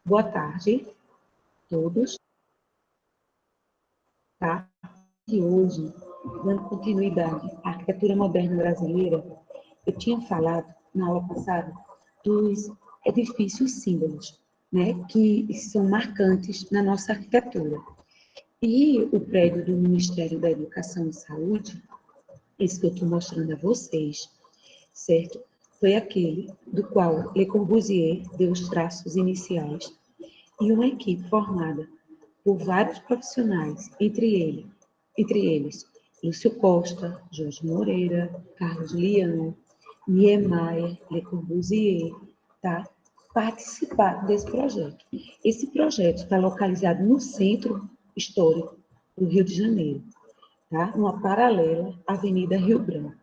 Boa tarde a todos. Tá? E hoje, dando continuidade à arquitetura moderna brasileira, eu tinha falado na aula passada dos edifícios símbolos, né, que são marcantes na nossa arquitetura. E o prédio do Ministério da Educação e Saúde, esse que eu estou mostrando a vocês, certo? Foi aquele do qual Le Corbusier deu os traços iniciais e uma equipe formada por vários profissionais, entre eles Lúcio Costa, Jorge Moreira, Carlos Lião, Niemeyer, Le Corbusier, tá? Participaram desse projeto. Esse projeto está localizado no centro histórico do Rio de Janeiro, tá? Uma paralela à Avenida Rio Branco.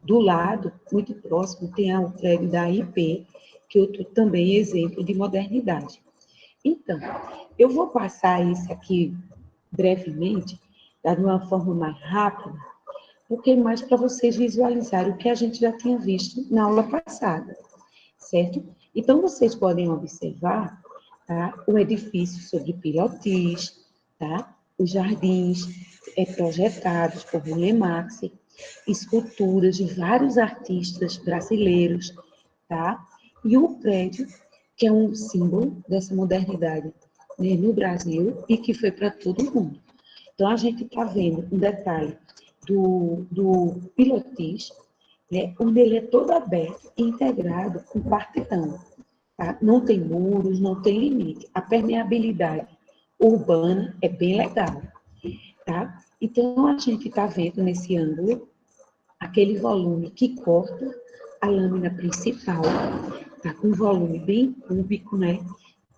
Do lado, muito próximo, tem o prédio da IP, que é outro também exemplo de modernidade. Então, eu vou passar isso aqui brevemente, de uma forma mais rápida, porque mais para vocês visualizarem o que a gente já tinha visto na aula passada, certo? Então, vocês podem observar, tá, o edifício sobre pilotis, tá? Os jardins projetados por William Maxey, esculturas de vários artistas brasileiros, tá? E o prédio, que é um símbolo dessa modernidade, né, no Brasil e que foi para todo mundo. Então, a gente está vendo um detalhe do pilotis, né, onde ele é todo aberto e integrado com quarteirão. Tá? Não tem muros, não tem limite. A permeabilidade urbana é bem legal. Tá? Então, a gente está vendo nesse ângulo aquele volume que corta a lâmina principal, tá? Com um volume bem cúbico, né?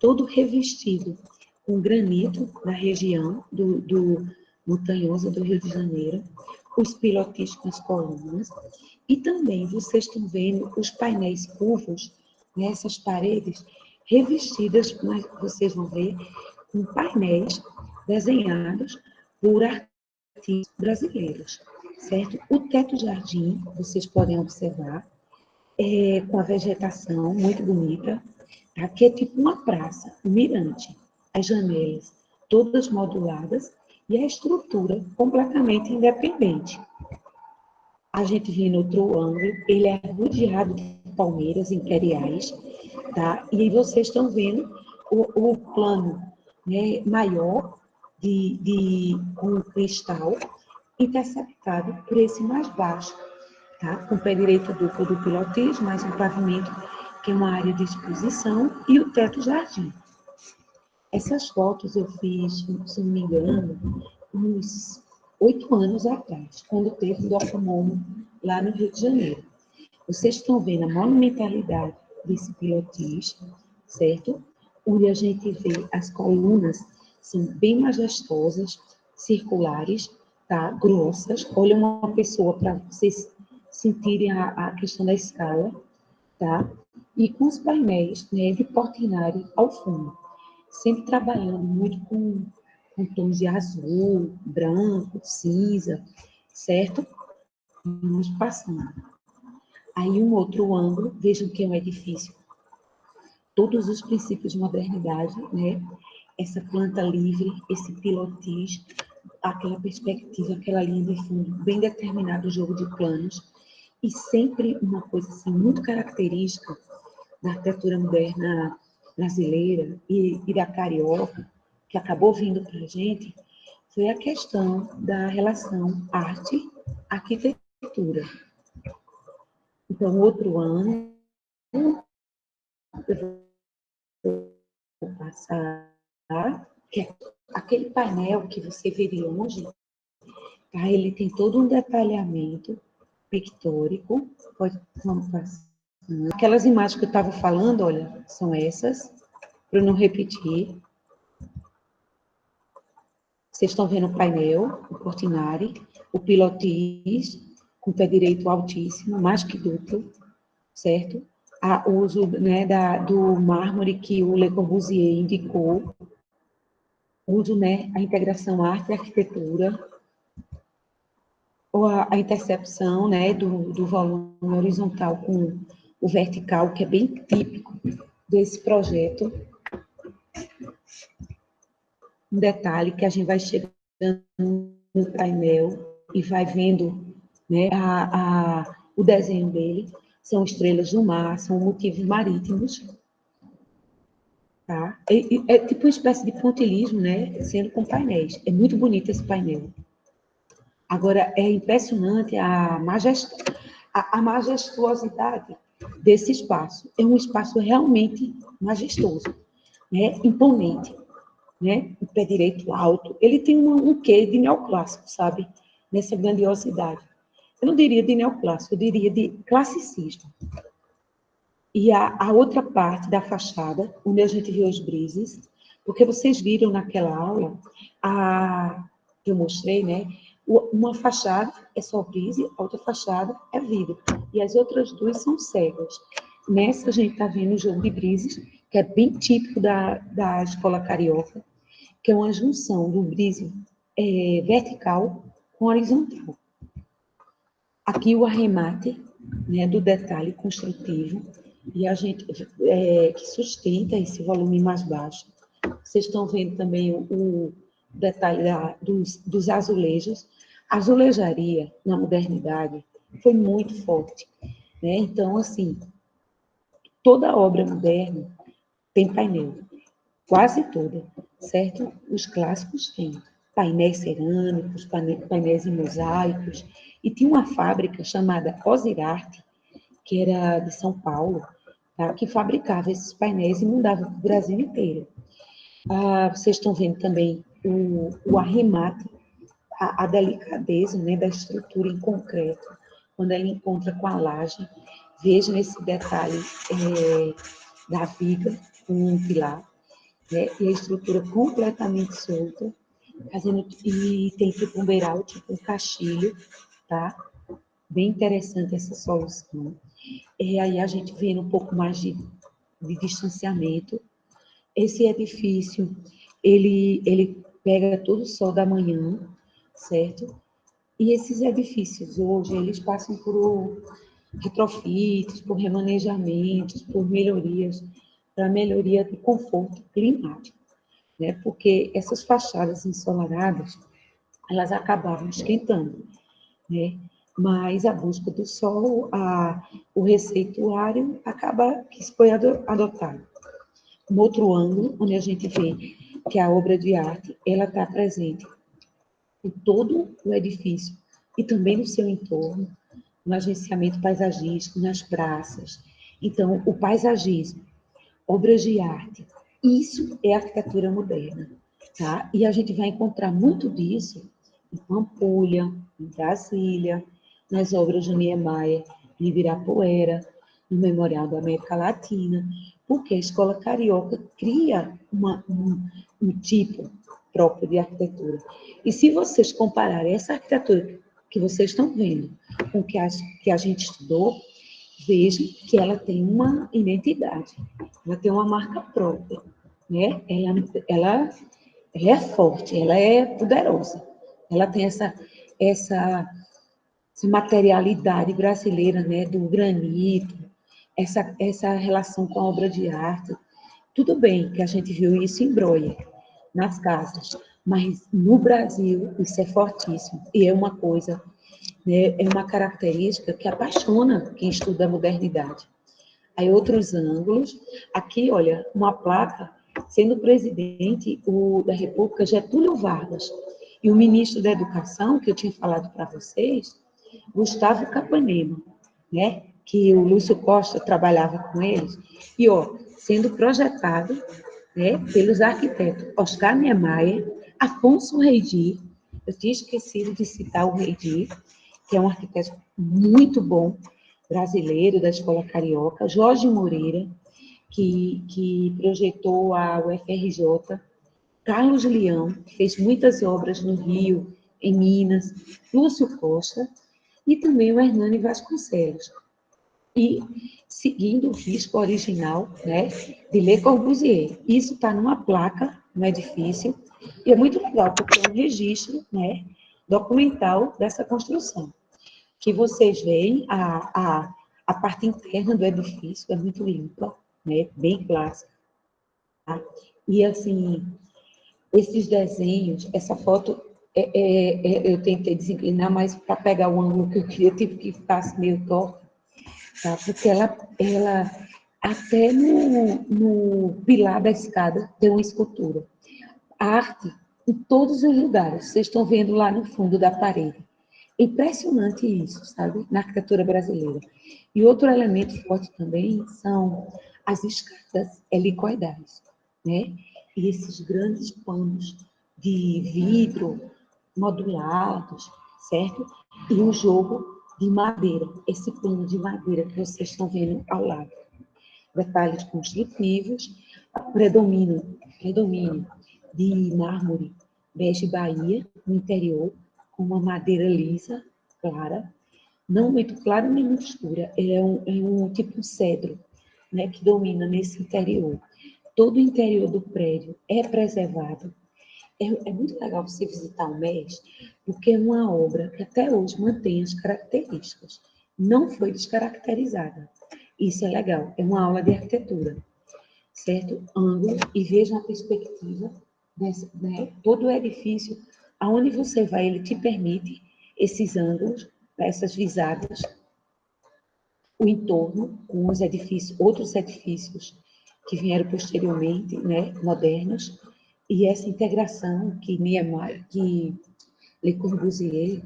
Todo revestido com granito na região do montanhoso do Rio de Janeiro, os pilotis com as colunas, e também vocês estão vendo os painéis curvos, nessas paredes revestidas, mas vocês vão ver, com painéis desenhados por artistas brasileiros, certo? O teto-jardim, vocês podem observar, com a vegetação muito bonita, tá? Que é tipo uma praça, um mirante. As janelas todas moduladas e a estrutura completamente independente. A gente vê no outro ângulo, ele é rodeado de palmeiras imperiais, tá? E aí vocês estão vendo o plano, né, maior com cristal interceptado por esse mais baixo, tá? Com o pé direito duplo do pilotis, mais um pavimento, que é uma área de exposição, e o teto-jardim. Essas fotos eu fiz, se não me engano, uns 8 anos atrás, quando teve o Docomomo lá no Rio de Janeiro. Vocês estão vendo a monumentalidade desse pilotis, certo? Onde a gente vê as colunas, são bem majestosas, circulares, tá? Grossas. Olha uma pessoa para vocês sentirem a questão da escala, tá? E com os painéis, né, de Portinari ao fundo. Sempre trabalhando muito com tons de azul, branco, cinza, certo? Vamos passando. Aí um outro ângulo, vejam que é um edifício. Todos os princípios de modernidade, né? Essa planta livre, esse pilotis, aquela perspectiva, aquela linha de fundo, bem determinado o jogo de planos, e sempre uma coisa assim, muito característica da arquitetura moderna brasileira e da carioca, que acabou vindo para a gente, foi a questão da relação arte-arquitetura. Então, outro ano, eu vou passar, que é aquele painel que você vê de longe, tá? Ele tem todo um detalhamento pictórico. Vamos passar. Aquelas imagens que eu estava falando, olha, são essas, para eu não repetir. Vocês estão vendo o painel, o Portinari, o pilotis, com o pé direito altíssimo, mais que duplo, certo? O uso, né, do mármore que o Le Corbusier indicou, o uso, né, a integração arte e arquitetura, ou a intercepção, né, do volume horizontal com o vertical, que é bem típico desse projeto. Um detalhe que a gente vai chegando no painel e vai vendo, né, o desenho dele, são estrelas do mar, são motivos marítimos, tá? É tipo uma espécie de pontilhismo, né, sendo com painéis. É muito bonito esse painel. Agora, é impressionante a majestuosidade desse espaço. É um espaço realmente majestoso, né, imponente, né? O pé direito alto. Ele tem um quê de neoclássico, sabe? Nessa grandiosidade. Eu não diria de neoclássico, eu diria de classicismo. E a outra parte da fachada, onde a gente viu os brises, porque vocês viram naquela aula, que eu mostrei, né? Uma fachada é só brise, a outra fachada é vidro. E as outras duas são cegas. Nessa, a gente está vendo o jogo de brises, que é bem típico da escola carioca, que é uma junção do brise vertical com horizontal. Aqui o arremate, né, do detalhe construtivo, e a gente que sustenta esse volume mais baixo. Vocês estão vendo também o detalhe dos azulejos. A azulejaria, na modernidade, foi muito forte, né? Então, assim, toda obra moderna tem painel, quase toda, certo? Os clássicos têm painéis cerâmicos, painéis em mosaicos, e tinha uma fábrica chamada Ozirarte, que era de São Paulo, tá? Que fabricava esses painéis e mandava para o Brasil inteiro. Vocês estão vendo também o arremate, a delicadeza, né, da estrutura em concreto, quando ela encontra com a laje. Vejam esse detalhe da viga com um pilar, né, e a estrutura completamente solta, e tem tipo um beiral, tipo um caixilho, tá? Bem interessante essa solução. E aí a gente vê um pouco mais de distanciamento. Esse edifício, ele pega todo o sol da manhã, certo? E esses edifícios hoje, eles passam por retrofits, por remanejamentos, por melhorias, para melhoria do conforto climático, né? Porque essas fachadas ensolaradas, elas acabavam esquentando, né? Mas a busca do sol, o receituário acaba que foi adotado. Um outro ângulo, onde a gente vê que a obra de arte, ela está presente em todo o edifício e também no seu entorno, no agenciamento paisagístico, nas praças. Então, o paisagismo, obras de arte, isso é arquitetura moderna, tá? E a gente vai encontrar muito disso em Pampulha, em Brasília, nas obras do Niemeyer, em Ibirapuera, no Memorial da América Latina, porque a escola carioca cria um tipo próprio de arquitetura. E se vocês compararem essa arquitetura que vocês estão vendo com o que a gente estudou, vejam que ela tem uma identidade, ela tem uma marca própria, né? Ela é forte, ela é poderosa, ela tem essa materialidade brasileira, né? Do granito, essa relação com a obra de arte. Tudo bem que a gente viu isso em Breuer, nas casas, mas no Brasil isso é fortíssimo e é uma coisa, né, é uma característica que apaixona quem estuda a modernidade. Aí outros ângulos, aqui, olha, uma placa sendo presidente da República Getúlio Vargas e o ministro da Educação, que eu tinha falado para vocês, Gustavo Capanema, né, que o Lúcio Costa trabalhava com eles, e ó, sendo projetado, né, pelos arquitetos Oscar Niemeyer, Afonso Reidy, eu tinha esquecido de citar o Reidy, que é um arquiteto muito bom, brasileiro, da Escola Carioca, Jorge Moreira, que projetou a UFRJ, Carlos Leão, que fez muitas obras no Rio, em Minas, Lúcio Costa, e também o Hernani Vasconcelos. E seguindo o risco original, né, de Le Corbusier. Isso está numa placa no edifício, e é muito legal, porque é um registro, né, documental dessa construção. Que vocês veem a parte interna do edifício, é muito limpa, né? Bem clássica. Tá? E, assim, esses desenhos, essa foto, eu tentei desinclinar, mas para pegar o ângulo que eu queria, tive que ficar meio torta, tá? Porque ela até no pilar da escada tem uma escultura. A arte em todos os lugares, vocês estão vendo lá no fundo da parede. Impressionante isso, sabe? Na arquitetura brasileira. E outro elemento forte também são as escadas helicoidais, né? E esses grandes panos de vidro modulados, certo? E o jogo de madeira, esse pano de madeira que vocês estão vendo ao lado. Detalhes construtivos, predomínio de mármore bege Bahia, no interior, com uma madeira lisa, clara, não muito clara nem muito escura, é um tipo cedro, né, que domina nesse interior. Todo o interior do prédio é preservado. É muito legal você visitar o MES, porque é uma obra que até hoje mantém as características. Não foi descaracterizada. Isso é legal, é uma aula de arquitetura, certo? Ângulo, e veja a perspectiva, né? Todo o edifício, aonde você vai, ele te permite esses ângulos, essas visadas, o entorno, com os edifícios, outros edifícios que vieram posteriormente, né, modernos, e essa integração que Le Corbusier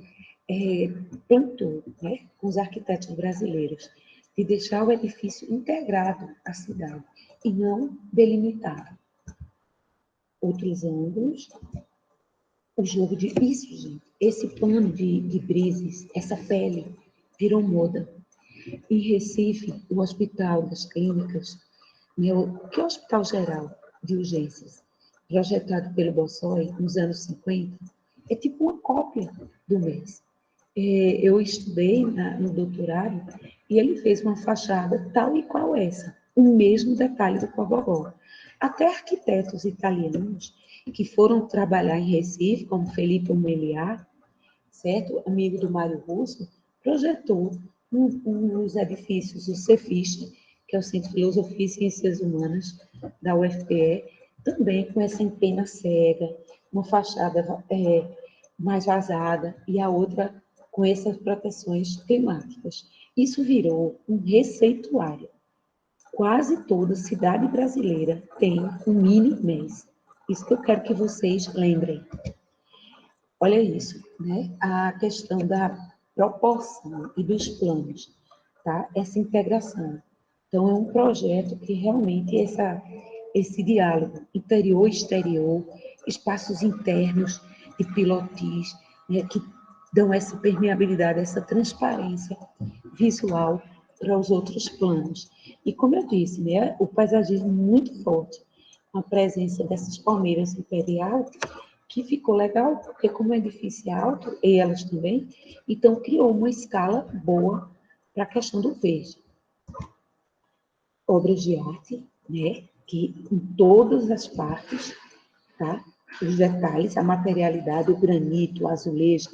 plantou, né, com os arquitetos brasileiros, de deixar o edifício integrado à cidade e não delimitado. Outros ângulos, o jogo de... Isso, gente, esse pano de brises, essa pele, virou moda. Em Recife, o Hospital das Clínicas, que é o Hospital Geral de Urgências, projetado pelo Bossoi nos anos 50, é tipo uma cópia do MES. Eu estudei no doutorado e ele fez uma fachada tal e qual essa, o mesmo detalhe do Cobogó. Até arquitetos italianos que foram trabalhar em Recife, como Felipe Meliá, certo? Amigo do Mário Russo, projetou nos edifícios o Cefist, que é o Centro de Filosofia e Ciências Humanas da UFPE, também com essa empena cega, uma fachada mais vazada e a outra com essas proteções climáticas. Isso virou um receituário. Quase toda cidade brasileira tem um mini MES. Isso que eu quero que vocês lembrem. Olha isso, né? A questão da proporção e dos planos, tá? Essa integração. Então, é um projeto que realmente esse diálogo interior-exterior, espaços internos de pilotis, né, que dão essa permeabilidade, essa transparência visual para os outros planos. E, como eu disse, né, o paisagismo muito forte, com a presença dessas palmeiras imperial, que ficou legal, porque como é edifício alto, e elas também, então criou uma escala boa para a questão do verde. Obras de arte, né, que em todas as partes, tá? Os detalhes, a materialidade, o granito, o azulejo,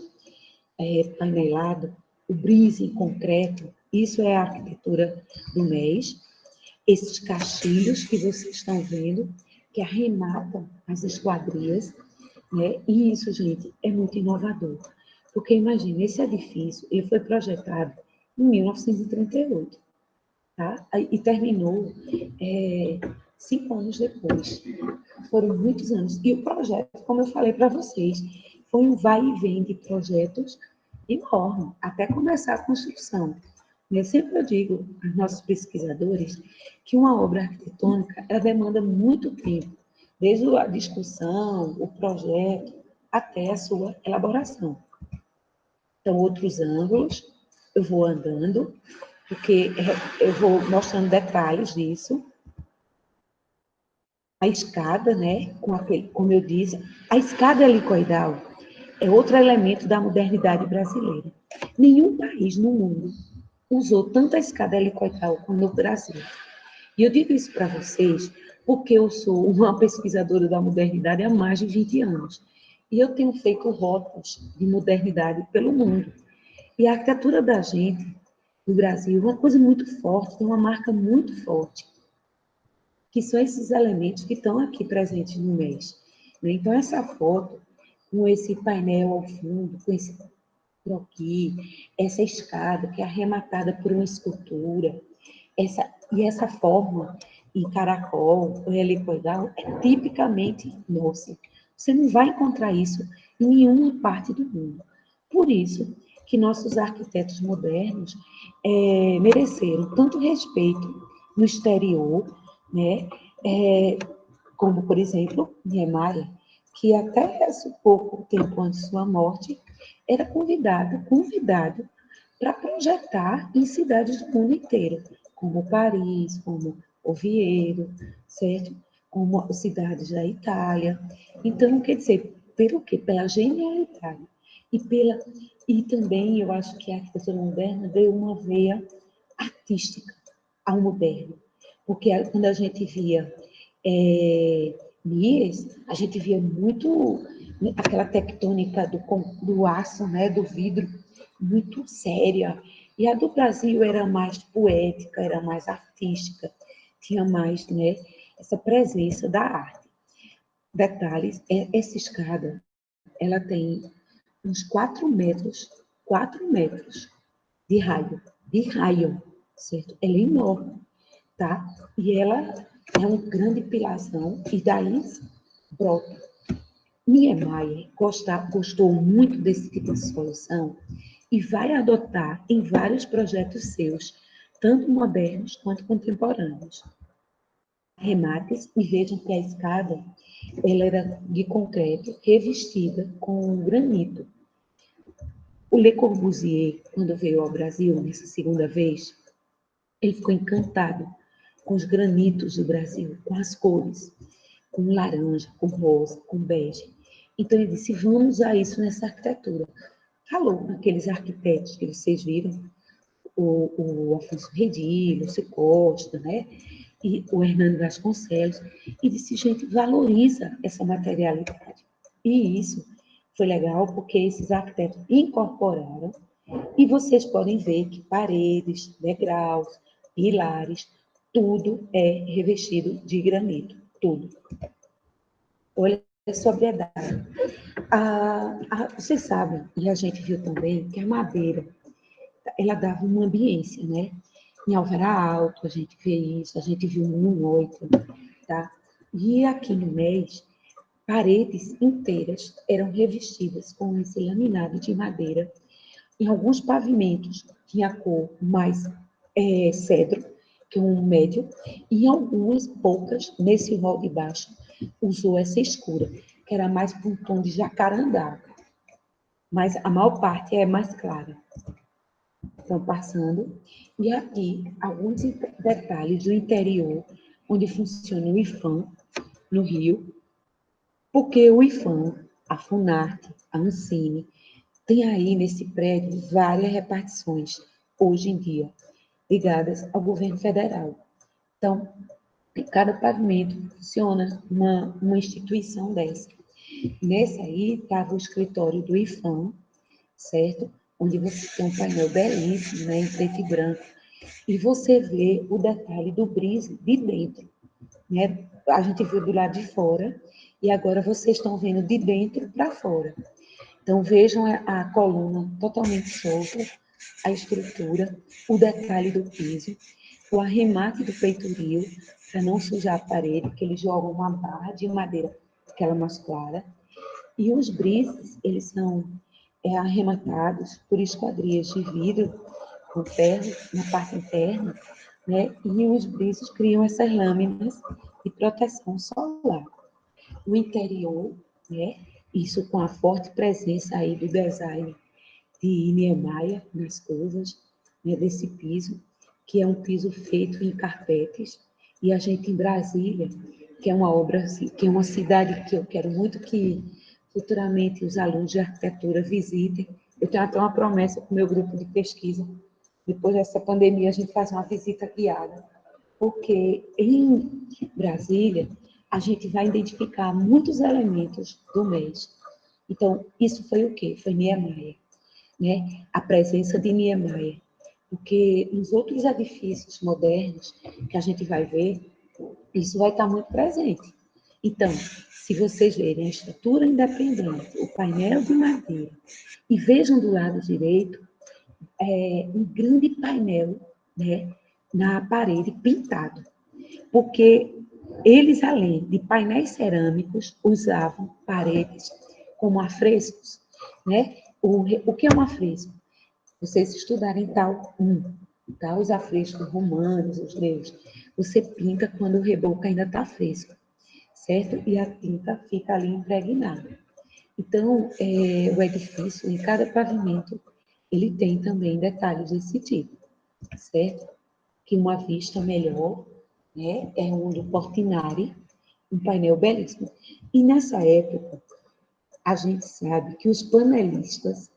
painelado, o brise em concreto, isso é a arquitetura do MES. Esses caixilhos que vocês estão vendo, que arrematam as esquadrias, né? E isso, gente, é muito inovador. Porque, imagine, esse edifício ele foi projetado em 1938, tá? E terminou 5 anos depois. Foram muitos anos. E o projeto, como eu falei para vocês, foi um vai e vem de projetos enorme, até começar a construção. Eu sempre digo aos nossos pesquisadores que uma obra arquitetônica ela demanda muito tempo, desde a discussão, o projeto, até a sua elaboração. Então, outros ângulos, eu vou andando, porque eu vou mostrando detalhes disso. A escada, né, como eu disse, a escada helicoidal é outro elemento da modernidade brasileira. Nenhum país no mundo usou tanta escada helicoidal como no Brasil. E eu digo isso para vocês porque eu sou uma pesquisadora da modernidade há mais de 20 anos. E eu tenho feito rotas de modernidade pelo mundo. E a arquitetura da gente, no Brasil, é uma coisa muito forte, tem uma marca muito forte, que são esses elementos que estão aqui presentes no mês. Né? Então, essa foto, com esse painel ao fundo, com esse croquis, essa escada que é arrematada por uma escultura, essa forma em caracol, ou helicoidal, é tipicamente nossa. Você não vai encontrar isso em nenhuma parte do mundo. Por isso que nossos arquitetos modernos mereceram tanto respeito no exterior, né? Como, por exemplo, Niemeyer, que até pouco tempo antes de sua morte, era convidado para projetar em cidades do mundo inteiro, como Paris, como Oviedo, certo? Como cidades da Itália. Então, quer dizer, pelo quê? Pela genialidade. E também eu acho que a arquitetura moderna deu uma veia artística ao moderno. Porque quando a gente via Mies, a gente via muito aquela tectônica do aço, né, do vidro, muito séria. E a do Brasil era mais poética, era mais artística, tinha mais, né, essa presença da arte. Detalhes, essa escada, ela tem uns 4 metros de raio, certo? Ela é enorme, tá? E ela é um grande pilarzão, e daí brota. Niemeyer gostou muito desse tipo de solução e vai adotar em vários projetos seus, tanto modernos quanto contemporâneos. Remates, e vejam que a escada ela era de concreto revestida com granito. O Le Corbusier, quando veio ao Brasil nessa segunda vez, ele ficou encantado com os granitos do Brasil, com as cores, com laranja, com rosa, com bege. Então ele disse, vamos usar isso nessa arquitetura. Falou naqueles arquitetos que vocês viram, o Afonso Redilho, o Lúcio Costa, né? E o Hernando Vasconcelos, e disse, gente, valoriza essa materialidade. E isso foi legal porque esses arquitetos incorporaram, e vocês podem ver que paredes, degraus, pilares, tudo é revestido de granito, tudo. Olha a sobriedade. Vocês sabem, e a gente viu também, que a madeira, ela dava uma ambiência, né? Em Alvará Alto, a gente vê isso, a gente viu no 1/8, tá? E aqui no mês, paredes inteiras eram revestidas com esse laminado de madeira. Em alguns pavimentos tinha a cor mais cedro, que é um médio, e em algumas poucas, nesse hall de baixo, usou essa escura, que era mais para um tom de jacarandá. Mas a maior parte é mais clara. Estão passando. E aqui, alguns detalhes do interior, onde funciona o IFAM, no Rio, porque o IFAM, a Funarte, a Ancine, tem aí nesse prédio várias repartições, hoje em dia, ligadas ao governo federal. Então, em cada pavimento funciona uma instituição dessa. Nesse aí estava o escritório do IFAM, certo? Onde você tem um painel belíssimo, né, em preto e branco, e você vê o detalhe do brise de dentro, né? A gente viu do lado de fora, e agora vocês estão vendo de dentro para fora. Então, vejam a coluna totalmente solta, a estrutura, o detalhe do piso, o arremate do peitoril, para não sujar a parede, que eles jogam uma barra de madeira, aquela mais clara. E os brises, eles são arrematados por esquadrias de vidro com ferro na parte interna, né? E os brises criam essas lâminas de proteção solar. O interior, né? Isso com a forte presença aí do design de Niemeyer nas coisas, né? Desse piso, que é um piso feito em carpetes. E a gente em Brasília, que é uma obra, que é uma cidade que eu quero muito que futuramente os alunos de arquitetura visitem. Eu tenho até uma promessa com o meu grupo de pesquisa. Depois dessa pandemia, a gente faz uma visita guiada. Porque em Brasília, a gente vai identificar muitos elementos do mês. Então, isso foi o quê? Foi Niemeyer, né? A presença de Niemeyer. Porque nos outros edifícios modernos que a gente vai ver, isso vai estar muito presente. Então, se vocês verem a estrutura independente, o painel de madeira, e vejam do lado direito, um grande painel, né, na parede pintado, porque eles, além de painéis cerâmicos, usavam paredes como afrescos, né? O que é um afresco? Vocês estudarem tá? Os afrescos romanos, os gregos, você pinta quando o reboco ainda está fresco, certo? E a tinta fica ali impregnada. Então, o edifício, em cada pavimento, ele tem também detalhes desse tipo, certo? Que uma vista melhor, né, é um do Portinari, um painel belíssimo. E nessa época, a gente sabe que os panelistas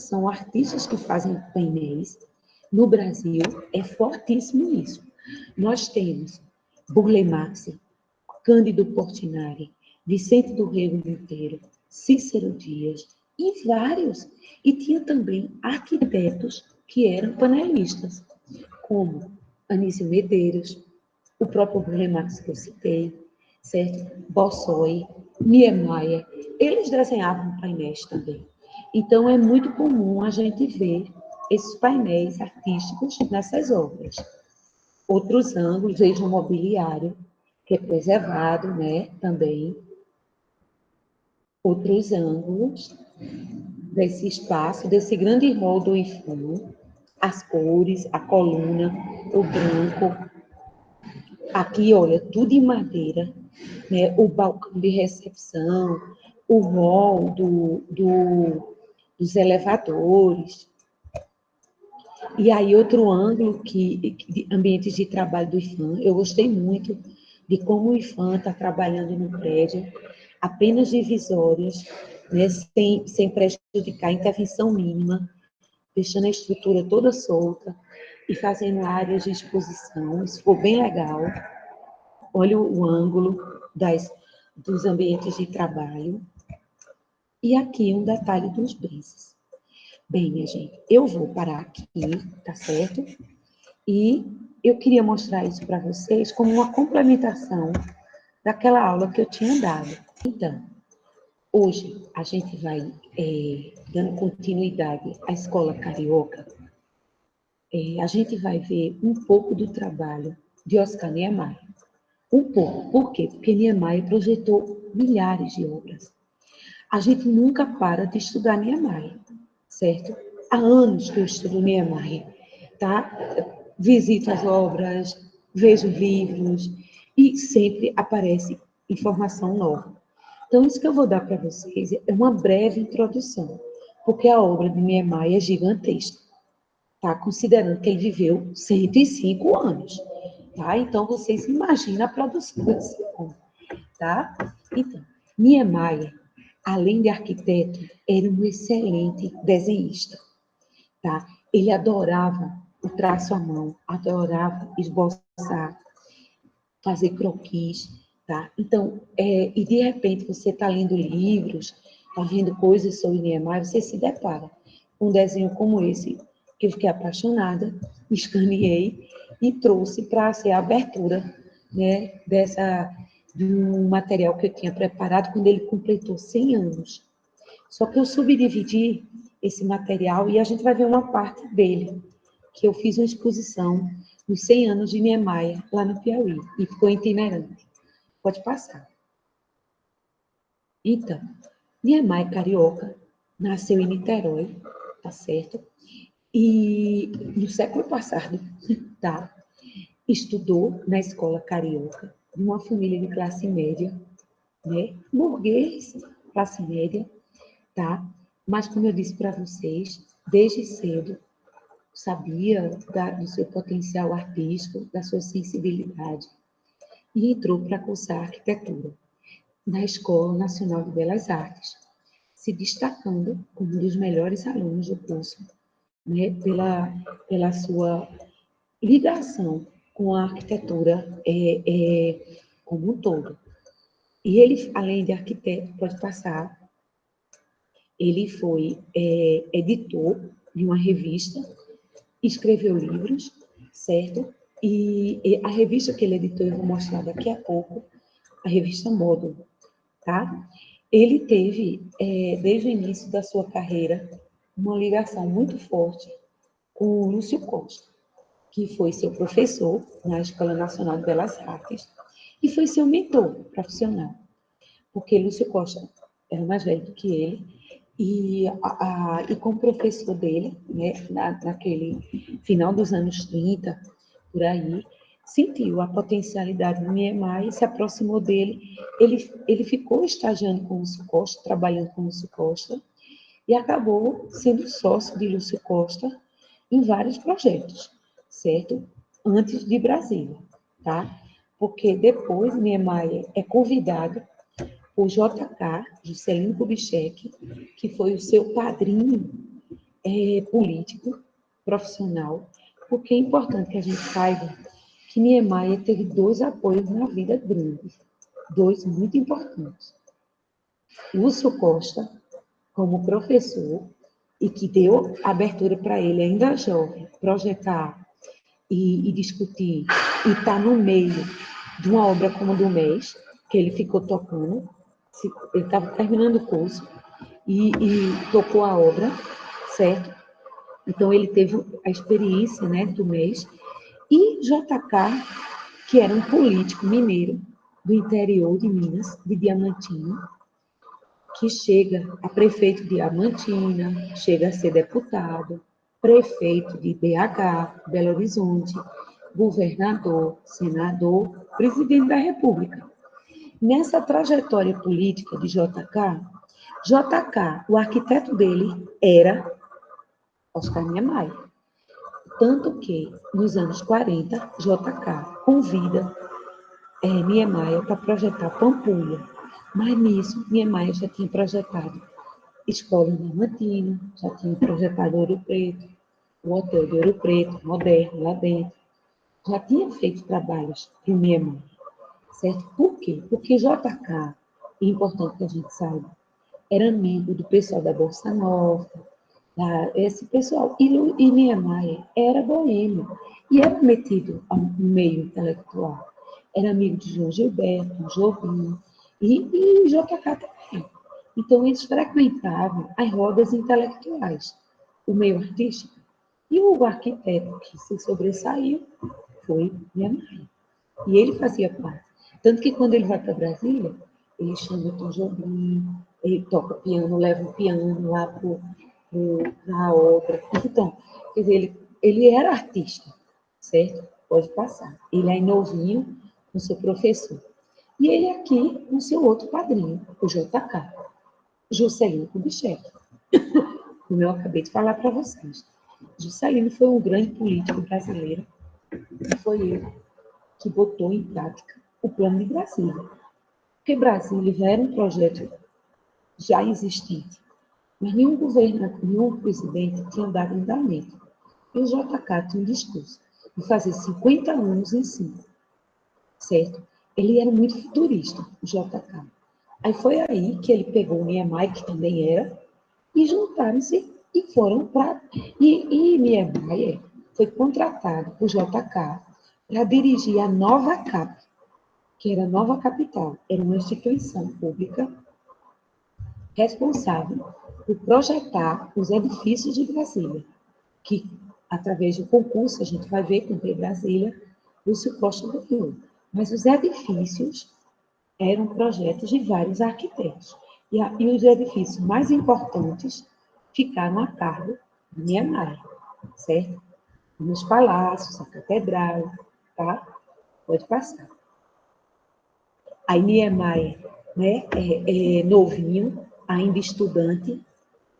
são artistas que fazem painéis. No Brasil, é fortíssimo isso. Nós temos Burle Marx, Cândido Portinari, Vicente do Rego Monteiro, Cícero Dias, e vários. E tinha também arquitetos que eram panelistas, como Anísio Medeiros, o próprio Burle Marx que eu citei, certo? Bossoi, Niemeyer, eles desenhavam painéis também. Então, é muito comum a gente ver esses painéis artísticos nessas obras. Outros ângulos, veja o mobiliário, que é preservado, né, também. Outros ângulos desse espaço, desse grande hall do IFAM, as cores, a coluna, o branco. Aqui, olha, tudo em madeira, né? O balcão de recepção, o hall dos elevadores. E aí, outro ângulo de ambientes de trabalho do IFAM, eu gostei muito de como o IFAM está trabalhando no prédio, apenas divisórias, né, sem prejudicar a intervenção mínima, deixando a estrutura toda solta e fazendo áreas de exposição. Isso ficou bem legal. Olha o ângulo dos ambientes de trabalho. E aqui um detalhe dos brisas. Bem, minha gente, eu vou parar aqui, tá certo? E eu queria mostrar isso para vocês como uma complementação daquela aula que eu tinha dado. Então, hoje a gente vai dando continuidade à escola carioca. A gente vai ver um pouco do trabalho de Oscar Niemeyer. Um pouco. Por quê? Porque Niemeyer projetou milhares de obras. A gente nunca para de estudar Niemeyer, certo? Há anos que eu estudo Niemeyer, tá? Visito as obras, vejo livros e sempre aparece informação nova. Então, isso que eu vou dar para vocês é uma breve introdução, porque a obra de Niemeyer é gigantesca, tá? Considerando que ele viveu 105 anos, tá? Então, vocês imaginam a produção desse homem, tá? Então, Niemeyer, além de arquiteto, era um excelente desenhista, tá? Ele adorava o traço à mão, adorava esboçar, fazer croquis, tá? Então, e de repente você está lendo livros, está vendo coisas sobre Niemeyer, você se depara com um desenho como esse, que eu fiquei apaixonada, escaneei e trouxe para ser a abertura, né, de um material que eu tinha preparado quando ele completou 100 anos. Só que eu subdividi esse material e a gente vai ver uma parte dele, que eu fiz uma exposição nos 100 anos de Niemeyer, lá no Piauí, e ficou itinerante. Pode passar. Então, Niemeyer carioca nasceu em Niterói, tá certo? E no século passado, tá? Estudou na escola carioca, numa família de classe média, né? Burguês, classe média, tá? Mas, como eu disse para vocês, desde cedo, sabia do seu potencial artístico, da sua sensibilidade, e entrou para cursar arquitetura na Escola Nacional de Belas Artes, se destacando como um dos melhores alunos do curso, né, pela sua ligação com a arquitetura como um todo. E ele, além de arquiteto, pode passar, Ele foi editor de uma revista, escreveu livros, certo? E a revista que ele editou, eu vou mostrar daqui a pouco, a revista Módulo, tá? Ele teve, desde o início da sua carreira, uma ligação muito forte com o Lúcio Costa, que foi seu professor na Escola Nacional de Belas Artes e foi seu mentor profissional, porque Lúcio Costa era mais velho do que ele, e como professor dele, né, naquele final dos anos 30, por aí, sentiu a potencialidade do Niemeyer, se aproximou dele, ele ficou estagiando com o Lúcio Costa, trabalhando com o Lúcio Costa, e acabou sendo sócio de Lúcio Costa em vários projetos, certo? Antes de Brasília, tá? Porque depois Niemeyer é convidado por JK, Juscelino Kubitschek, que foi o seu padrinho político, profissional, porque é importante que a gente saiba que Niemeyer teve 2 apoios na vida grandes, 2 muito importantes. Lúcio Costa, como professor, e que deu abertura para ele, ainda jovem, projetar e discutir, e estar no meio de uma obra como do mês, que ele ficou tocando, ele estava terminando o curso, e tocou a obra, certo? Então, ele teve a experiência, né, do mês, e JK, que era um político mineiro do interior de Minas, de Diamantina, que chega a prefeito de Diamantina, chega a ser deputado, prefeito de BH, Belo Horizonte, governador, senador, presidente da República. Nessa trajetória política de JK, o arquiteto dele era Oscar Niemeyer. Tanto que, nos anos 40, JK convida Niemeyer para projetar Pampulha. Mas nisso, Niemeyer já tinha projetado Escola Diamantina, já tinha projetado Ouro Preto, o Hotel de Ouro Preto, moderno, lá dentro. Já tinha feito trabalhos para o Niemeyer, certo? Por quê? Porque JK, é importante que a gente saiba, era amigo do pessoal da Bolsa Nova, esse pessoal. E Niemeyer era boêmio, e era metido no meio intelectual. Era amigo de João Gilberto, Jobim, e JK também. Então, eles frequentavam as rodas intelectuais, o meio artístico. E o arquiteto que se sobressaiu foi Niemeyer. E ele fazia parte. Tanto que quando ele vai para Brasília, ele chama o Tom Jobim, ele toca piano, leva o piano lá na obra. Então, quer dizer, ele era artista, certo? Pode passar. Ele é novinho com seu professor. E ele aqui com seu outro padrinho, o JK, Juscelino Kubitschek, como eu acabei de falar para vocês. Juscelino foi um grande político brasileiro, e foi ele que botou em prática o plano de Brasília. Porque Brasília já era um projeto já existente, mas nenhum governador, nenhum presidente tinha dado andamento. E o JK tinha um discurso de fazer 50 anos em 5, certo? Ele era muito futurista, o JK. Aí foi aí que ele pegou o Niemeyer, que também era, e juntaram-se e foram para... E Niemeyer foi contratado por JK para dirigir a nova CAP, que era a nova capital. Era uma instituição pública responsável por projetar os edifícios de Brasília, que, através do concurso, a gente vai ver com Brasília, Lúcio Costa ganhou. Mas os edifícios eram projetos de vários arquitetos. E os edifícios mais importantes ficaram a cargo de Niemeyer, certo? Nos palácios, a catedral, tá? Pode passar. Aí Niemeyer, né, novinho, ainda estudante,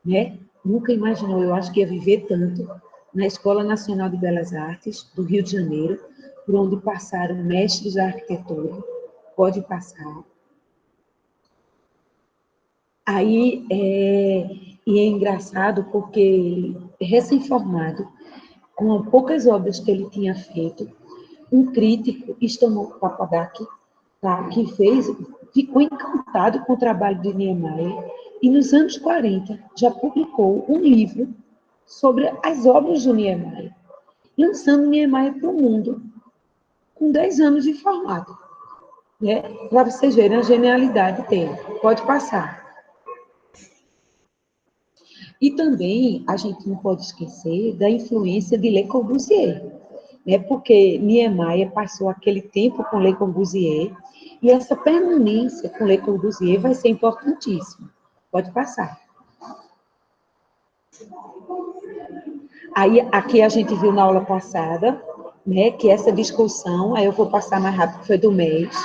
né? Nunca imaginou, eu acho que ia viver tanto, na Escola Nacional de Belas Artes do Rio de Janeiro, por onde passaram mestres da arquitetura, pode passar. Aí, e é engraçado porque, recém-formado, com poucas obras que ele tinha feito, um crítico, Istmo Papadakis, tá, que ficou encantado com o trabalho de Niemeyer, E nos anos 40 já publicou um livro sobre as obras do Niemeyer, lançando Niemeyer para o mundo com 10 anos de formato, né? Para vocês verem a genialidade dele. Pode passar. E também a gente não pode esquecer da influência de Le Corbusier, né? Porque Niemeyer passou aquele tempo com Le Corbusier e essa permanência com Le Corbusier vai ser importantíssima. Pode passar. Aí, aqui a gente viu na aula passada, né, que essa discussão, aí eu vou passar mais rápido, foi do mês.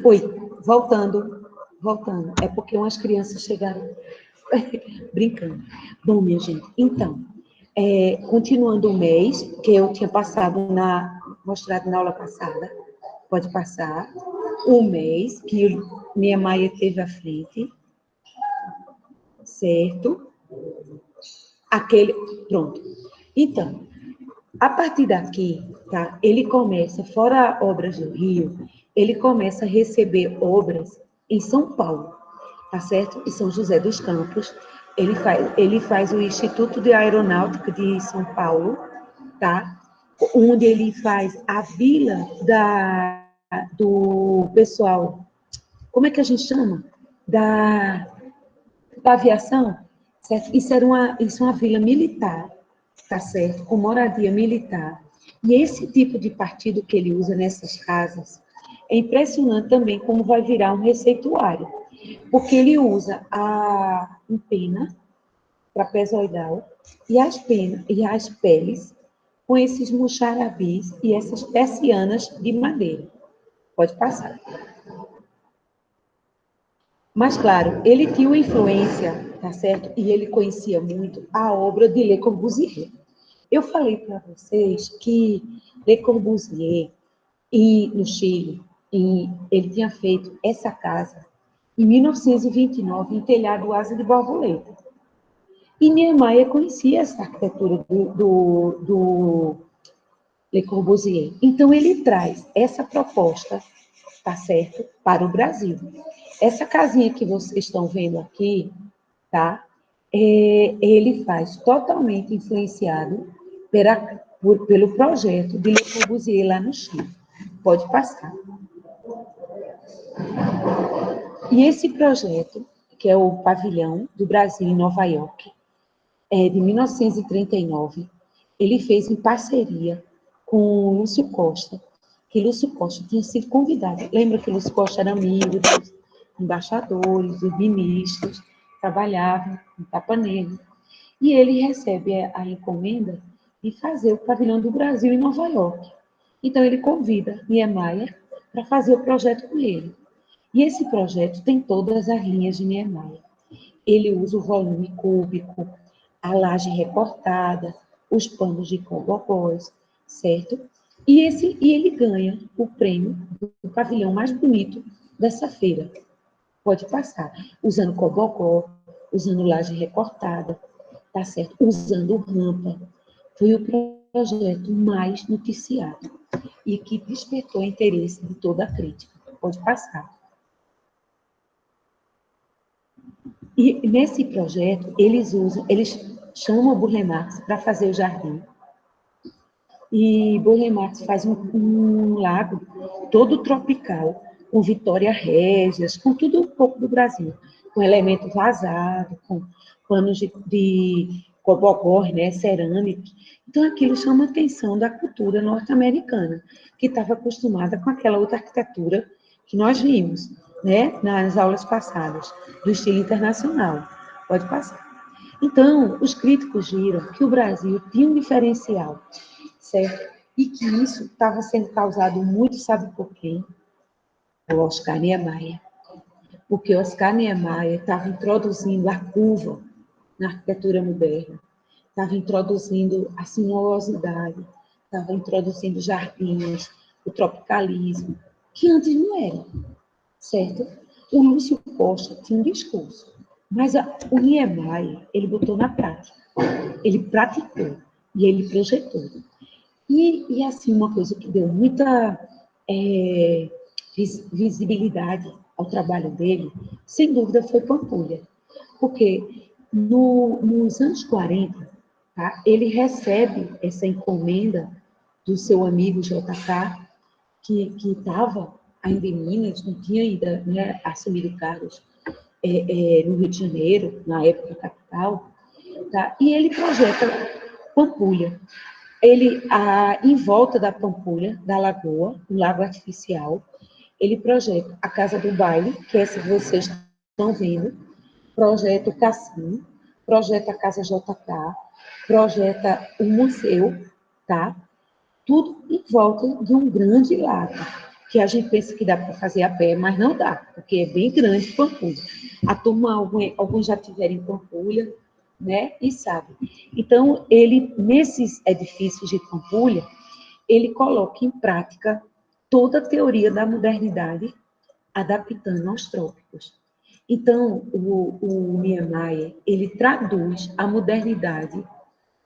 Oi, voltando. É porque umas crianças chegaram brincando. Bom, minha gente, então, continuando o mês, que eu tinha mostrado na aula passada, pode passar, o mês que o Niemeyer teve à frente, certo? Pronto. Então, a partir daqui, tá? Ele começa, fora obras do Rio, ele começa a receber obras em São Paulo, tá certo? Em São José dos Campos. Ele faz o Instituto de Aeronáutica de São Paulo, tá? Onde ele faz a vila do pessoal, como é que a gente chama? Da aviação, certo? Isso é uma vila militar, tá certo? Com moradia militar. E esse tipo de partido que ele usa nessas casas é impressionante também como vai virar um receituário, porque ele usa a empena trapezoidal e as peles com esses muxarabis e essas persianas de madeira. Pode passar. Mas, claro, ele tinha uma influência, tá certo? E ele conhecia muito a obra de Le Corbusier. Eu falei para vocês que Le Corbusier, no Chile, ele tinha feito essa casa em 1929, em telhado asa de borboleta. E Niemeyer conhecia essa arquitetura do Le Corbusier. Então, ele traz essa proposta, tá certo, para o Brasil. Essa casinha que vocês estão vendo aqui, tá? Ele faz totalmente influenciado pelo projeto de Le Corbusier lá no Chile. Pode passar. E esse projeto, que é o Pavilhão do Brasil em Nova York, de 1939, ele fez em parceria com Lúcio Costa, que Lúcio Costa tinha sido convidado. Lembra que Lúcio Costa era amigo dos embaixadores, dos ministros, trabalhava em Tapanega. E ele recebe a encomenda de fazer o Pavilhão do Brasil em Nova York. Então, ele convida Niemeyer para fazer o projeto com ele. E esse projeto tem todas as linhas de Niemeyer. Ele usa o volume cúbico, a laje recortada, os panos de cobogós, certo? E ele ganha o prêmio do pavilhão mais bonito dessa feira. Pode passar. Usando cobogó, usando laje recortada, tá certo? Usando rampa. Foi o projeto mais noticiado e que despertou interesse de toda a crítica. Pode passar. E nesse projeto, eles chamam o Burle Marx para fazer o jardim. E Burle Marx faz um lago todo tropical, com Vitória Régias, com tudo um pouco do Brasil, com elemento vazado, com panos de cobogó, né, cerâmicos. Então, aquilo chama a atenção da cultura norte-americana, que estava acostumada com aquela outra arquitetura que nós vimos, né, nas aulas passadas, do estilo internacional. Pode passar. Então, os críticos viram que o Brasil tinha um diferencial, certo? E que isso estava sendo causado muito, sabe por quem? O Oscar Niemeyer. Porque Oscar Niemeyer estava introduzindo a curva na arquitetura moderna, estava introduzindo a sinuosidade, estava introduzindo jardins, o tropicalismo, que antes não era, certo? O Lúcio Costa tinha um discurso, mas o Niemeyer, ele botou na prática, ele praticou e ele projetou. E assim, uma coisa que deu muita visibilidade ao trabalho dele, sem dúvida, foi Pampulha. Porque nos anos 40, tá, ele recebe essa encomenda do seu amigo JK, que estava ainda em Minas, não tinha ainda, né, assumido cargos no Rio de Janeiro, na época capital, tá? E ele projeta Pampulha. Ele, em volta da Pampulha, da lagoa, um lago artificial, ele projeta a Casa do Baile, que é essa que vocês estão vendo, projeta o Cassino, projeta a Casa JK, projeta o museu, tá? Tudo em volta de um grande lago, que a gente pensa que dá para fazer a pé, mas não dá, porque é bem grande Pampulha. A turma, alguns já tiveram em Pampulha, né, e sabe. Então, ele, nesses edifícios de Pampulha, ele coloca em prática toda a teoria da modernidade, adaptando aos trópicos. Então, o Niemeyer, ele traduz a modernidade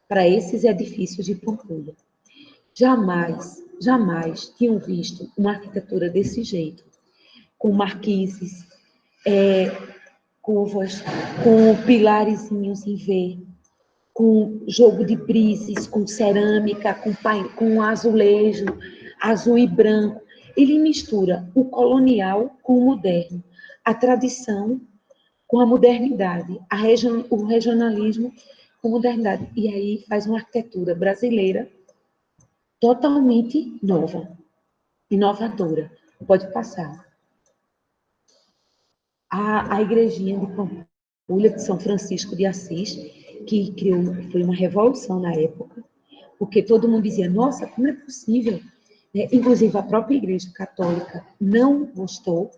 para esses edifícios de Pampulha. Jamais tinham visto uma arquitetura desse jeito, com marquises, curvas, com pilarezinhos em V, com jogo de brises, com cerâmica, com azulejo, azul e branco. Ele mistura o colonial com o moderno, a tradição com a modernidade, o regionalismo com a modernidade. E aí faz uma arquitetura brasileira totalmente nova, inovadora. Pode passar. A igrejinha de Pampulha, de São Francisco de Assis, que criou, foi uma revolução na época, porque todo mundo dizia, nossa, como é possível? Inclusive, a própria Igreja Católica não gostou,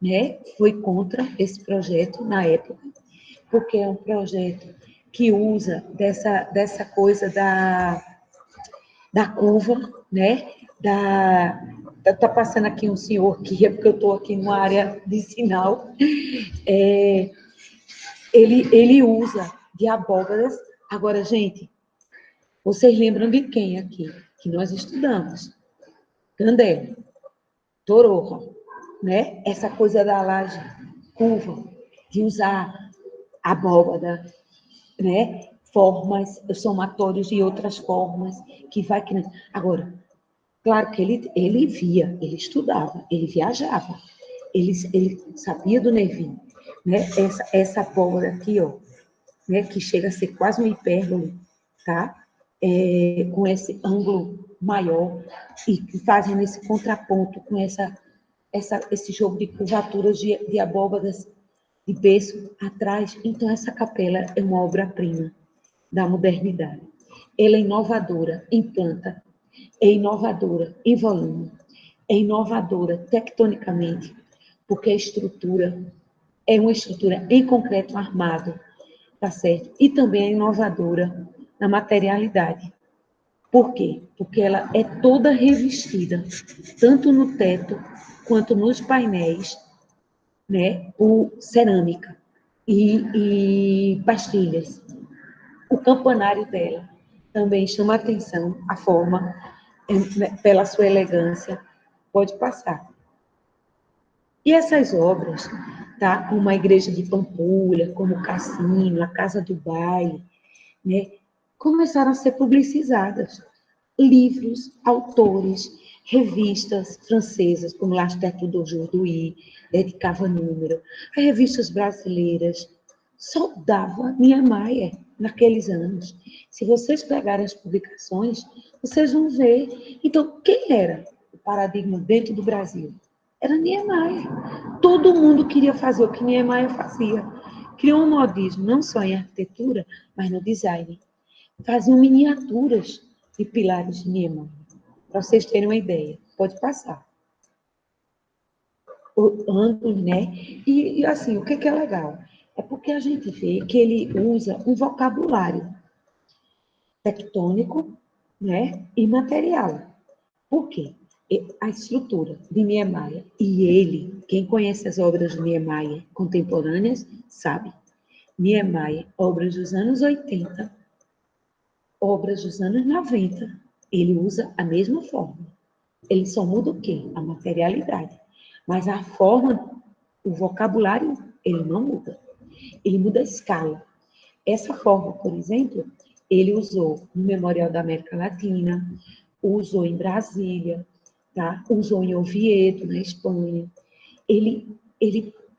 né? Foi contra esse projeto na época, porque é um projeto que usa dessa coisa da curva, né? Está passando aqui um senhor que é porque eu estou aqui numa área de sinal. Ele usa de abóbadas. Agora, gente, vocês lembram de quem aqui? Que nós estudamos. Candela, Toronja, né? Essa coisa da laje curva, de usar abóbada, né? Formas, somatórios de outras formas, que vai criando. Agora, claro que ele via, ele estudava, ele viajava, ele sabia do nervinho, né? Essa abóbora aqui, ó, né? Que chega a ser quase uma hipérbole, tá? Com esse ângulo maior e fazendo esse contraponto com esse jogo de curvaturas de abóbadas de berço atrás. Então, essa capela é uma obra-prima da modernidade. Ela é inovadora em planta, é inovadora em volume, é inovadora tectonicamente, porque a estrutura é uma estrutura em concreto armado, tá certo? E também é inovadora na materialidade. Por quê? Porque ela é toda revestida, tanto no teto quanto nos painéis, né, por cerâmica e pastilhas. O campanário dela também chama atenção, a forma, pela sua elegância, pode passar. E essas obras, tá, como a Igreja de Pampulha, como o Cassino, a Casa do Baile, né, começaram a ser publicizadas. Livros, autores, revistas francesas, como L'Architecture d'Aujourd'hui, dedicava número, as revistas brasileiras, só dava Niemeyer naqueles anos. Se vocês pegarem as publicações, vocês vão ver. Então, quem era o paradigma dentro do Brasil? Era Niemeyer. Todo mundo queria fazer o que Niemeyer fazia. Criou um modismo, não só em arquitetura, mas no design. Faziam miniaturas de pilares de Niemeyer, para vocês terem uma ideia. Pode passar. O ângulo, né? E assim, o que é legal? É porque a gente vê que ele usa um vocabulário tectônico, né? Imaterial. Por quê? A estrutura de Niemeyer, e ele, quem conhece as obras de Niemeyer contemporâneas, sabe. Niemeyer, obras dos anos 80, obras dos anos 90, ele usa a mesma forma. Ele só muda o quê? A materialidade. Mas a forma, o vocabulário, ele não muda. Ele muda a escala. Essa forma, por exemplo, ele usou no Memorial da América Latina, usou em Brasília, tá? Usou em Oviedo, na Espanha. Ele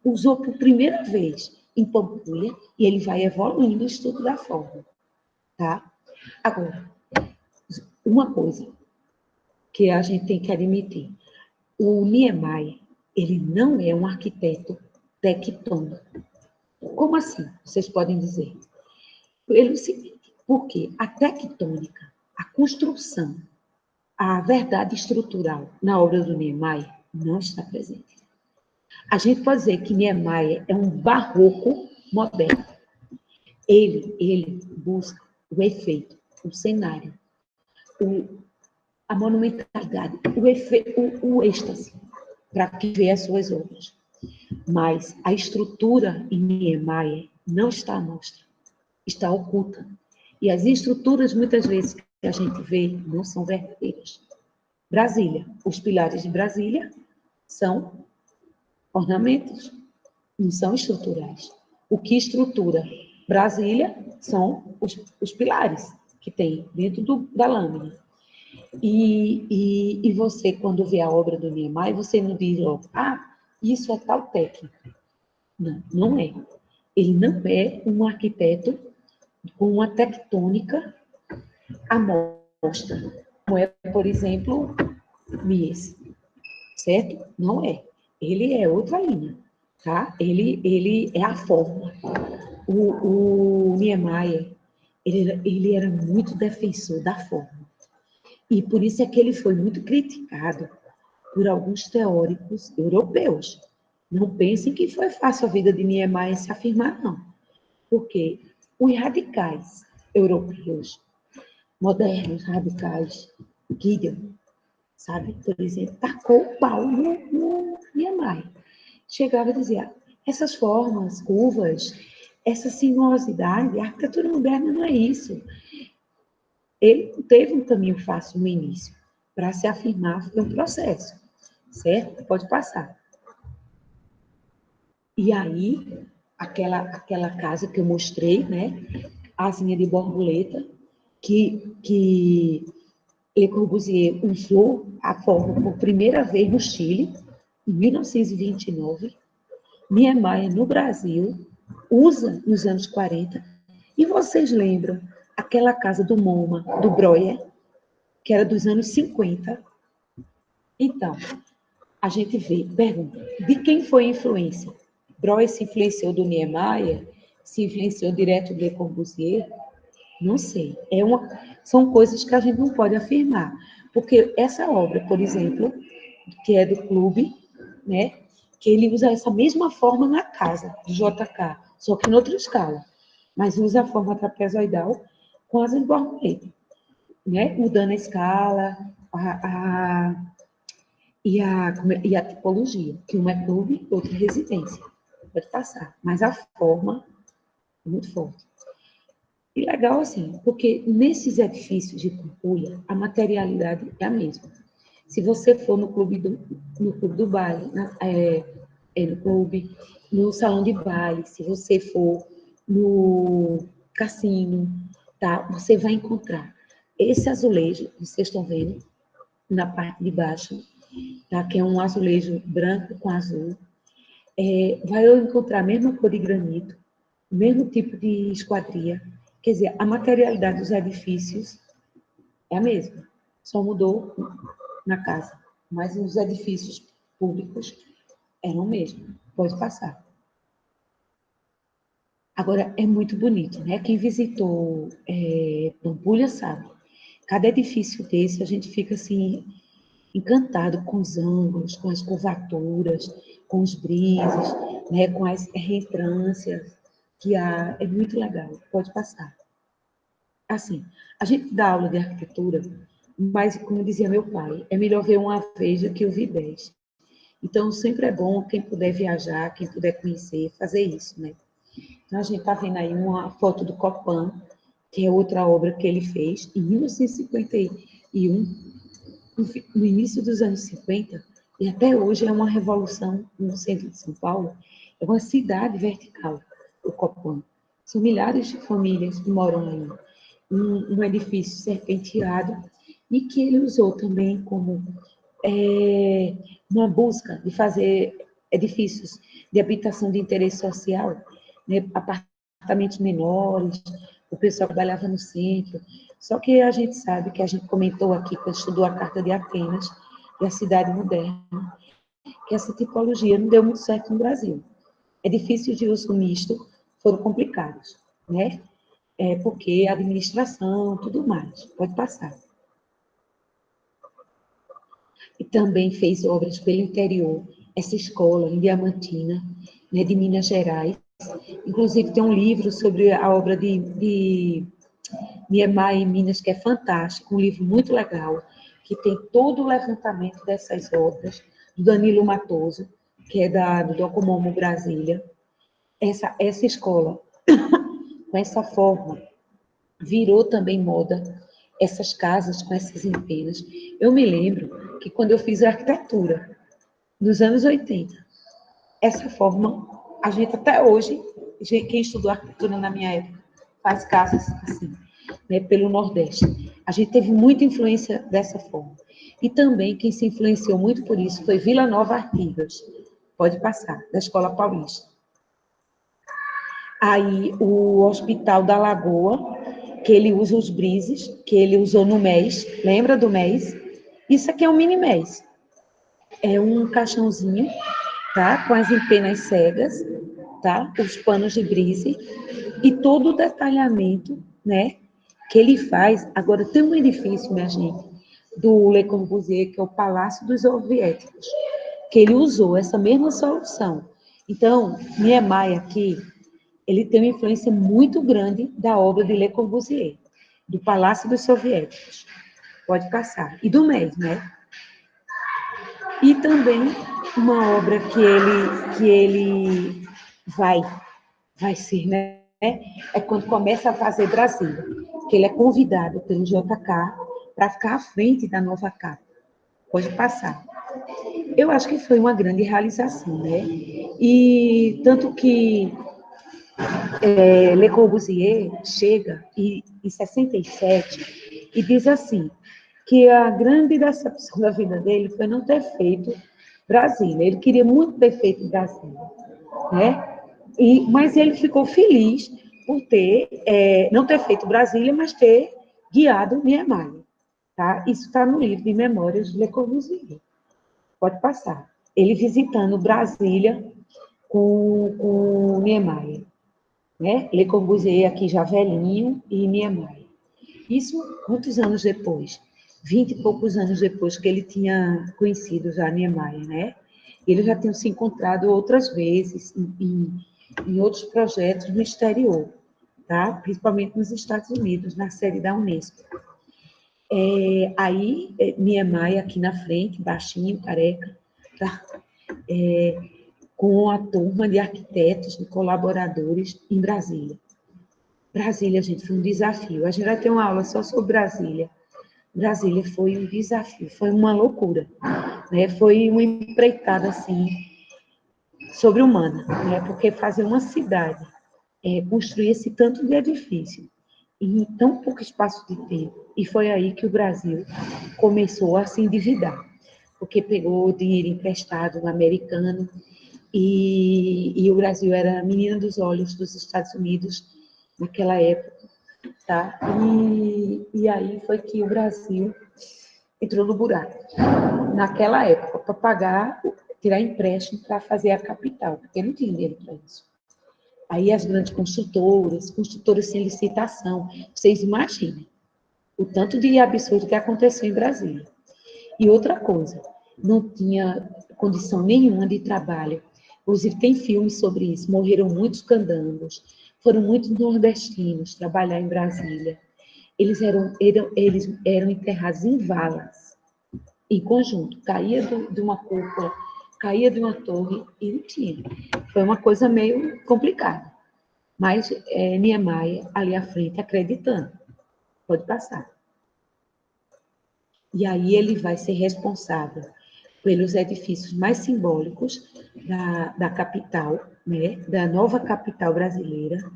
usou por primeira vez em Pampulha e ele vai evoluindo o estudo da forma, tá? Agora, uma coisa que a gente tem que admitir, o Niemeyer, ele não é um arquiteto tectônico. Como assim? Vocês podem dizer. Pelo seguinte, porque a tectônica, a construção, a verdade estrutural na obra do Niemeyer não está presente. A gente pode dizer que Niemeyer é um barroco moderno. Ele busca o efeito, o cenário, a monumentalidade, o êxtase, para que vê as suas obras. Mas a estrutura em Niemeyer não está à mostra, está oculta. E as estruturas, muitas vezes, que a gente vê, não são verdadeiras. Brasília, os pilares de Brasília são ornamentos, não são estruturais. O que estrutura Brasília são os pilares que tem dentro da lâmina. E você, quando vê a obra do Niemeyer, você não diz logo, isso é tal técnica. Não, não é. Ele não é um arquiteto com uma tectônica à mostra, como é, por exemplo, Mies, certo? Não é. Ele é outra linha, tá? Ele é a forma. O Niemeyer, ele era muito defensor da forma. E por isso é que ele foi muito criticado por alguns teóricos europeus. Não pensem que foi fácil a vida de Niemeyer se afirmar, não. Porque os radicais europeus, modernos, radicais, Gideon, sabe, por exemplo, tacou o pau no Niemeyer. Chegava e dizia, essas formas, curvas, essa sinuosidade, a arquitetura moderna não é isso. Ele não teve um caminho fácil no início. Para se afirmar, foi um processo, certo? Pode passar. E aí, aquela casa que eu mostrei, né? Asinha de borboleta, que Le Corbusier usou a forma por primeira vez no Chile, em 1929. Niemeyer, no Brasil, usa nos anos 40. E vocês lembram aquela casa do MoMA, do Breuer, que era dos anos 50? Então, a gente vê, pergunta, de quem foi a influência? Breuer se influenciou do Niemeyer? Se influenciou direto do Le Corbusier? Não sei. São coisas que a gente não pode afirmar. Porque essa obra, por exemplo, que é do clube, né, que ele usa essa mesma forma na casa, do JK, só que em outra escala. Mas usa a forma trapezoidal com asas de borboleta, né, mudando a escala, e a tipologia, que uma é clube, outra é residência. Pode passar. Mas a forma é muito forte. E legal assim, porque nesses edifícios de Pampulha, a materialidade é a mesma. Se você for no clube do baile, no clube, no salão de baile, se você for no cassino, tá? Você vai encontrar esse azulejo, vocês estão vendo, na parte de baixo, tá? Que é um azulejo branco com azul. Vai encontrar a mesma cor de granito, o mesmo tipo de esquadria. Quer dizer, a materialidade dos edifícios é a mesma, só mudou na casa, mas os edifícios públicos eram o mesmo. Pode passar. Agora, é muito bonito, né? Quem visitou Pampulha sabe. Cada edifício desse, a gente fica assim, encantado com os ângulos, com as curvaturas, com os brises, né? Com as reentrâncias que há. É muito legal. Pode passar. assim, a gente dá aula de arquitetura, mas, como dizia meu pai, é melhor ver uma vez do que ouvir 10. Então, sempre é bom quem puder viajar, quem puder conhecer, fazer isso, né? Então, a gente está vendo aí uma foto do Copan, que é outra obra que ele fez em 1951, no início dos anos 50, e até hoje é uma revolução no centro de São Paulo. É uma cidade vertical, o Copan. São milhares de famílias que moram aí. Um edifício serpenteado, e que ele usou também como uma busca de fazer edifícios de habitação de interesse social, né, apartamentos menores, o pessoal trabalhava no centro. Só que a gente sabe, que a gente comentou aqui, quando estudou a Carta de Atenas e a Cidade Moderna, que essa tipologia não deu muito certo no Brasil. Edifícios de uso misto foram complicados, né? Porque a administração, tudo mais, pode passar. E também fez obras pelo interior, essa escola em Diamantina, né, de Minas Gerais. Inclusive, tem um livro sobre a obra de Niemeyer em Minas, que é fantástico, um livro muito legal, que tem todo o levantamento dessas obras, do Danilo Matoso, que é do Docomomo Brasília. Essa escola, com essa forma, virou também moda, essas casas com essas empenas. Eu me lembro que quando eu fiz arquitetura, nos anos 80, essa forma, a gente até hoje, quem estudou arquitetura na minha época, faz casas assim, né, pelo Nordeste. A gente teve muita influência dessa forma. E também quem se influenciou muito por isso foi Vila Nova Artigas, pode passar, da Escola Paulista. Aí o Hospital da Lagoa, que ele usa os brises, que ele usou no MES, lembra do MES? Isso aqui é um mini MES. É um caixãozinho, tá? Com as empenas cegas, tá? Os panos de brise e todo o detalhamento, né? Que ele faz. Agora, tem um edifício, minha gente, do Le Corbusier, que é o Palácio dos Soviéticos, que ele usou essa mesma solução. Então, Niemeyer aqui, ele tem uma influência muito grande da obra de Le Corbusier, do Palácio dos Soviéticos. Pode passar. E do MES, né? E também uma obra que ele vai ser, né? É quando começa a fazer Brasília, que ele é convidado pelo JK para ficar à frente da nova capa. Pode passar. Eu acho que foi uma grande realização, né? E tanto que Le Corbusier chega em 67 e diz assim, que a grande decepção da vida dele foi não ter feito Brasília. Ele queria muito ter feito Brasília, né? Mas ele ficou feliz por não ter feito Brasília, mas ter guiado Niemeyer. Tá? Isso está no livro de Memórias de Le Corbusier. Pode passar. Ele visitando Brasília com Niemeyer. Né? Le Corbusier aqui já velhinho e Niemeyer. Isso quantos anos depois? 20 e poucos anos depois que ele tinha conhecido já Niemeyer, né? Eles já tinham se encontrado outras vezes em outros projetos no exterior, tá? Principalmente nos Estados Unidos, na sede da Unesco. Aí, Niemeyer aqui na frente, baixinho, careca, tá? Com a turma de arquitetos e colaboradores em Brasília. Brasília, gente, foi um desafio. A gente vai ter uma aula só sobre Brasília. Brasília foi um desafio, foi uma loucura, né? Foi uma empreitada, assim, sobre-humana, né? Porque fazer uma cidade, construir esse tanto de edifício em tão pouco espaço de tempo, e foi aí que o Brasil começou a se endividar, porque pegou dinheiro emprestado no americano, e o Brasil era a menina dos olhos dos Estados Unidos naquela época, tá? E aí foi que o Brasil entrou no buraco, naquela época, para pagar, tirar empréstimo para fazer a capital, porque não tinha dinheiro para isso. Aí as grandes construtoras sem licitação, vocês imaginem o tanto de absurdo que aconteceu em Brasília. E outra coisa, não tinha condição nenhuma de trabalho. Inclusive, tem filmes sobre isso. Morreram muitos candangos, foram muitos nordestinos trabalhar em Brasília. eles eram enterrados em valas, em conjunto. Caía de uma cúpula, caía de uma torre e não tinha. Foi uma coisa meio complicada. Mas Niemeyer, ali à frente, acreditando. Pode passar. E aí ele vai ser responsável pelos edifícios mais simbólicos da capital, né, da nova capital brasileira,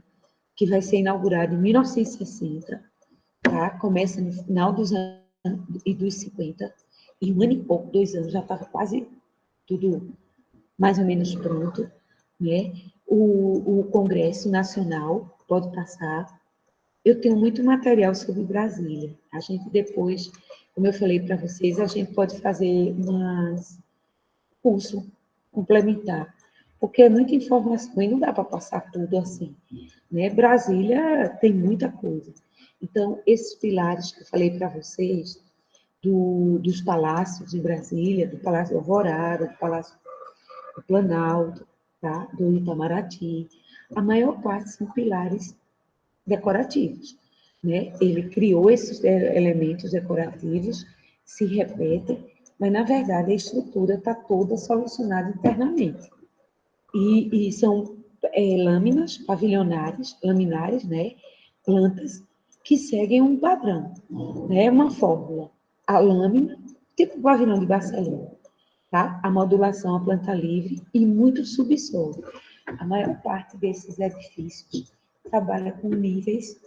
que vai ser inaugurada em 1960, tá? Começa no final dos anos e dos 50, e um ano e pouco, 2 anos, já estava quase tudo mais ou menos pronto, né? O Congresso Nacional pode passar. Eu tenho muito material sobre Brasília. A gente depois, como eu falei para vocês, a gente pode fazer curso complementar, porque é muita informação e não dá para passar tudo assim, né? Brasília tem muita coisa. Então, esses pilares que eu falei para vocês, dos palácios de Brasília, do Palácio Alvorada, do Palácio do Planalto, tá? Do Itamaraty, a maior parte são pilares decorativos, né? Ele criou esses elementos decorativos, se repetem, mas, na verdade, a estrutura está toda solucionada internamente. E são lâminas pavilionares, laminares, né? Plantas que seguem um padrão, né? Uma fórmula. A lâmina, tipo o pavilhão de Barcelona, tá? A modulação, a planta livre e muito subsolo. A maior parte desses edifícios trabalha com níveis,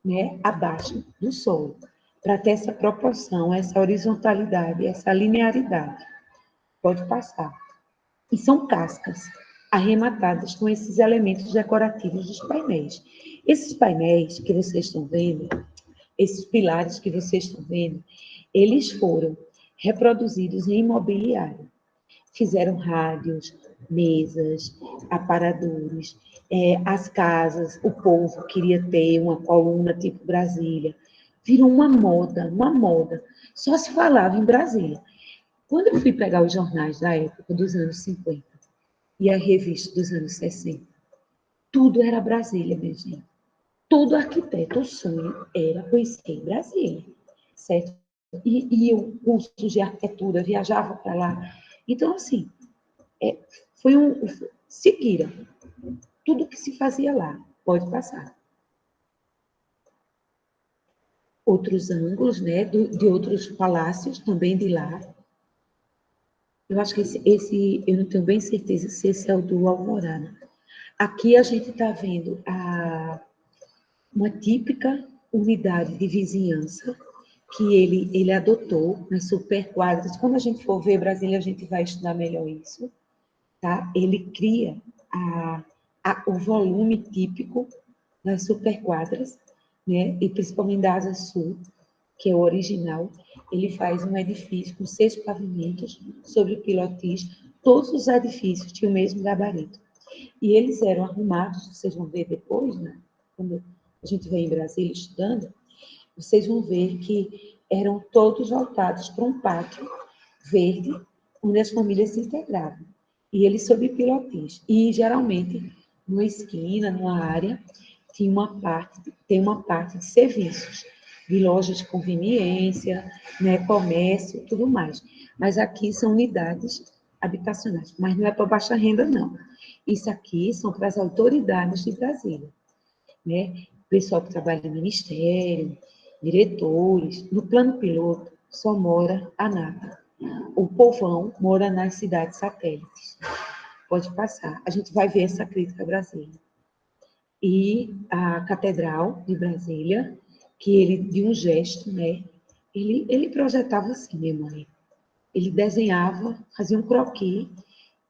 né, abaixo do solo, para ter essa proporção, essa horizontalidade, essa linearidade. Pode passar. E são cascas arrematadas com esses elementos decorativos dos painéis. Esses painéis que vocês estão vendo, esses pilares que vocês estão vendo, eles foram reproduzidos em imobiliário. Fizeram rádios, mesas, aparadores, as casas, o povo queria ter uma coluna tipo Brasília. Virou uma moda, uma moda. Só se falava em Brasília. Quando eu fui pegar os jornais da época, dos anos 50, e a revista dos anos 60, tudo era Brasília, minha gente. Todo arquiteto, o sonho era conhecer Brasília, certo? E eu, cursos de arquitetura, viajava para lá. Então, assim, foi seguiram tudo que se fazia lá. Pode passar. Outros ângulos, né, de outros palácios, também de lá. Eu acho que eu não tenho bem certeza se esse é o do Alvorada. Aqui a gente está vendo uma típica unidade de vizinhança que ele adotou nas superquadras. Quando a gente for ver Brasília, a gente vai estudar melhor isso. Tá? Ele cria o volume típico das superquadras, né? E principalmente da Asa Sul, que é o original. Ele faz um edifício com 6 pavimentos sobre pilotis. Todos os edifícios tinham o mesmo gabarito. E eles eram arrumados, vocês vão ver depois, né? Quando a gente vem em Brasília estudando, vocês vão ver que eram todos voltados para um pátio verde, onde as famílias se integravam. E eles sob pilotis. E, geralmente, numa esquina, numa área, tem uma parte de serviços, de lojas de conveniência, né, comércio, tudo mais. Mas aqui são unidades habitacionais. Mas não é para baixa renda, não. Isso aqui são para as autoridades de Brasília, né? O pessoal que trabalha no ministério, diretores. No plano piloto, só mora a nata. O povão mora nas cidades satélites. Pode passar. A gente vai ver essa crítica a Brasília. E a Catedral de Brasília, que ele, de um gesto, né? Ele projetava assim, minha mãe. Ele desenhava, fazia um croquis,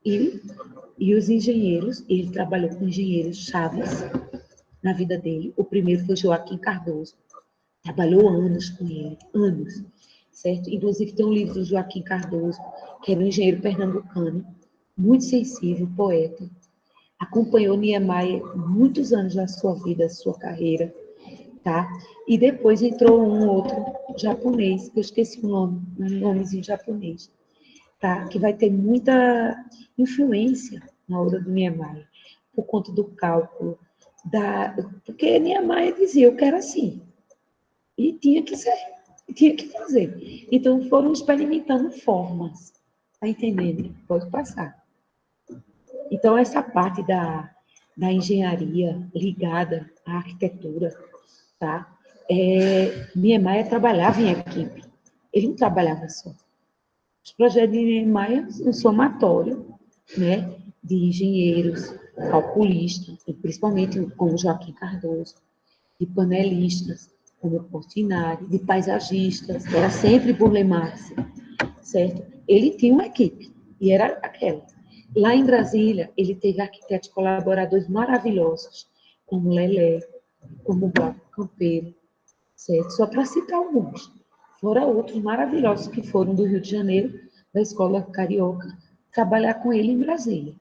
e os engenheiros, ele trabalhou com engenheiros chaves na vida dele. O primeiro foi Joaquim Cardoso. Trabalhou anos com ele, anos, certo? Inclusive tem um livro do Joaquim Cardoso, que era um engenheiro pernambucano, muito sensível, poeta. Acompanhou Niemeyer muitos anos da sua vida, da sua carreira, tá? E depois entrou um outro japonês, que eu esqueci o nome, um nomezinho japonês, tá? Que vai ter muita influência na obra do Niemeyer, por conta do cálculo, porque Niemeyer dizia, eu quero assim. E tinha que ser, tinha que fazer. Então, foram experimentando formas. Está entendendo? Pode passar. Então, essa parte da engenharia ligada à arquitetura, tá? Niemeyer trabalhava em equipe. Ele não trabalhava só. Os projetos de Niemeyer um somatório, né, de engenheiros, calculistas, e principalmente como Joaquim Cardoso, de panelistas, como Portinari, de paisagistas, era sempre Burle Marx, certo? Ele tinha uma equipe, e era aquela. Lá em Brasília, ele teve arquitetos colaboradores maravilhosos, como Lelé, como Glauco Campeiro, certo? Só para citar alguns. Fora outros maravilhosos que foram do Rio de Janeiro, da Escola Carioca, trabalhar com ele em Brasília.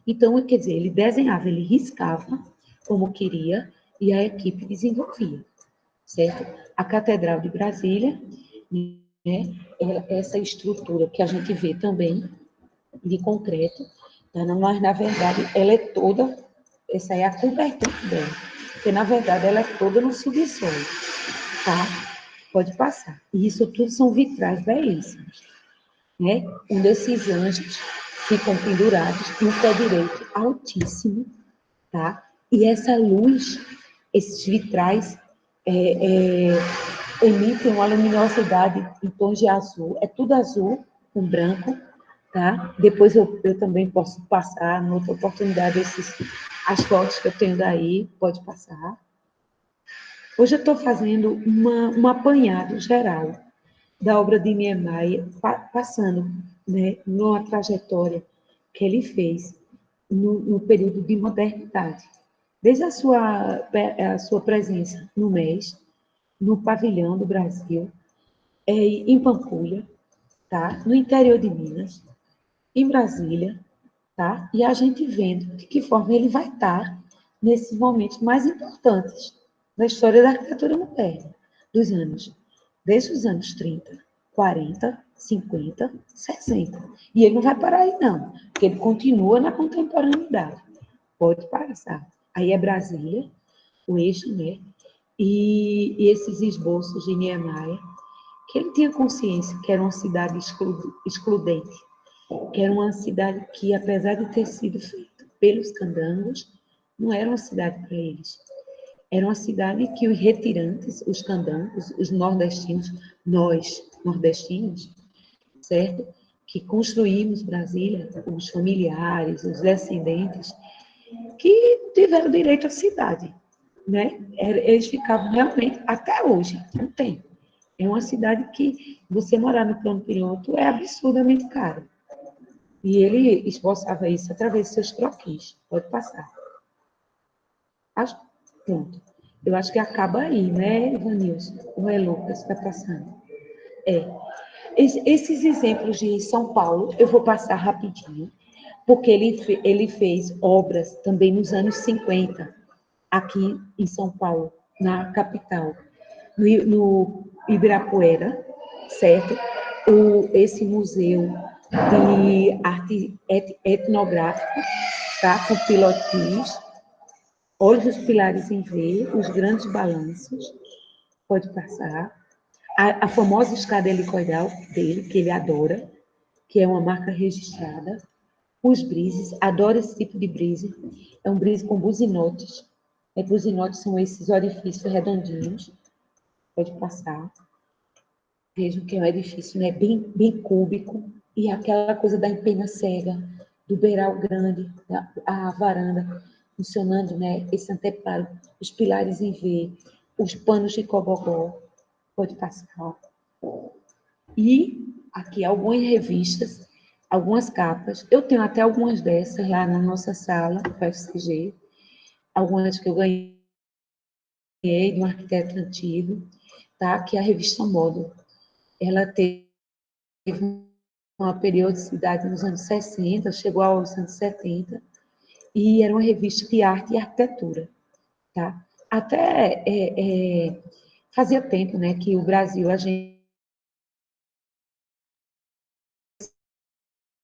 Então, quer dizer, ele desenhava, ele riscava como queria e a equipe desenvolvia, certo? A Catedral de Brasília, né, essa estrutura que a gente vê também de concreto, tá? Mas, na verdade, ela é toda, essa é a cobertura dela, porque, na verdade, ela é toda no subsolo, tá? Pode passar. E isso tudo são vitrais belíssimos, né? Um desses anjos ficam pendurados e o pé direito altíssimo, tá? E essa luz, esses vitrais, emitem uma luminosidade em tons de azul, é tudo azul com branco, tá? Depois eu também posso passar, em outra oportunidade, as fotos que eu tenho daí, pode passar. Hoje eu estou fazendo um apanhado geral da obra de Niemeyer, passando, né, numa trajetória que ele fez no período de modernidade. Desde a sua presença no MES, no pavilhão do Brasil, em Pampulha, tá? No interior de Minas, em Brasília, tá? E a gente vendo de que forma ele vai estar nesses momentos mais importantes da história da arquitetura moderna, dos anos, desde os anos 30, 40, 50, 60. E ele não vai parar aí, não, porque ele continua na contemporaneidade. Pode passar. Aí é Brasília, o eixo, né? E esses esboços de Niemeyer, que ele tinha consciência que era uma cidade excludente, que era uma cidade que, apesar de ter sido feita pelos candangos, não era uma cidade para eles. Era uma cidade que os retirantes, os candangos, os nordestinos, nós, nordestinos, certo? Que construímos Brasília, os familiares, os descendentes, que tiveram direito à cidade, né? Eles ficavam realmente, até hoje, não tem. É uma cidade que você morar no plano piloto é absurdamente caro. E ele esboçava isso através de seus croquis. Pode passar. Acho, pronto. Eu acho que acaba aí, né, Ivanilson? Ou é Lucas que está passando? É. Esses exemplos de São Paulo, eu vou passar rapidinho, porque ele fez obras também nos anos 50, aqui em São Paulo, na capital, no Ibirapuera, certo? Esse museu de arte etnográfica, tá? Com pilotis, olhos dos pilares em V, os grandes balanços, pode passar. A famosa escada helicoidal dele, que ele adora, que é uma marca registrada. Os brises, adoro esse tipo de brise. É um brise com buzinotes. Buzinotes são esses orifícios redondinhos. Pode passar. Vejam que é um edifício, né, bem cúbico. E aquela coisa da empena cega, do beiral grande, a varanda funcionando, né, esse anteparo, os pilares em V, os panos de cobogó. Pode passar. E aqui algumas revistas, algumas capas. Eu tenho até algumas dessas lá na nossa sala, do FCG. Algumas que eu ganhei de um arquiteto antigo, tá? Que é a revista Módulo. Ela teve uma periodicidade nos anos 60, chegou aos anos 70, e era uma revista de arte e arquitetura, tá? Até fazia tempo, né, que o Brasil, a gente,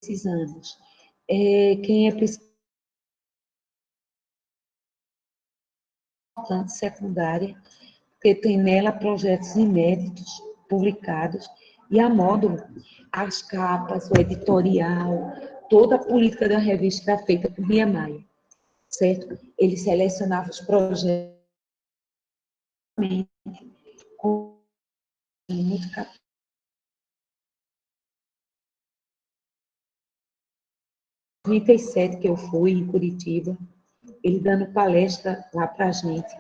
esses anos, quem é secundária, porque tem nela projetos inéditos, publicados, e a módulo, as capas, o editorial, toda a política da revista era feita por Niemeyer, certo? Ele selecionava os projetos com muito capaz. 37 que eu fui em Curitiba, ele dando palestra lá para a gente.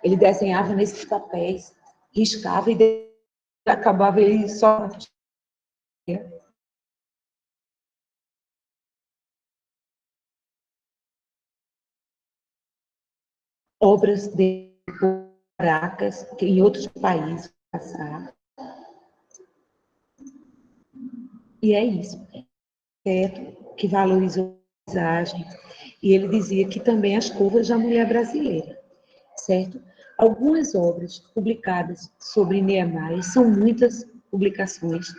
Ele desenhava nesses papéis, riscava e acabava ele só obras de Caracas, que em outros países passaram. E é isso, certo? Que valorizou a paisagem. E ele dizia que também as curvas da mulher brasileira, certo? Algumas obras publicadas sobre Niemeyer, são muitas publicações.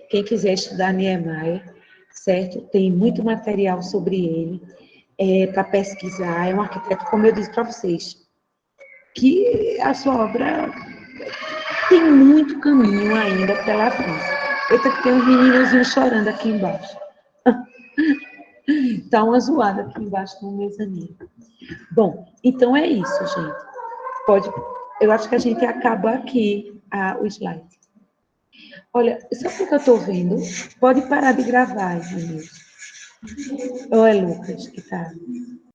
Quem quiser estudar Niemeyer, certo? Tem muito material sobre ele, para pesquisar. É um arquiteto, como eu disse para vocês, que a sua obra tem muito caminho ainda pela frente. Eita, que tem uns meninozinhos chorando aqui embaixo. Tá uma zoada aqui embaixo no mezanino. Bom, então é isso, gente. Pode, eu acho que a gente acaba aqui o slide. Olha, sabe o que eu estou vendo? Pode parar de gravar, Ivanildo. Ou é Lucas que está?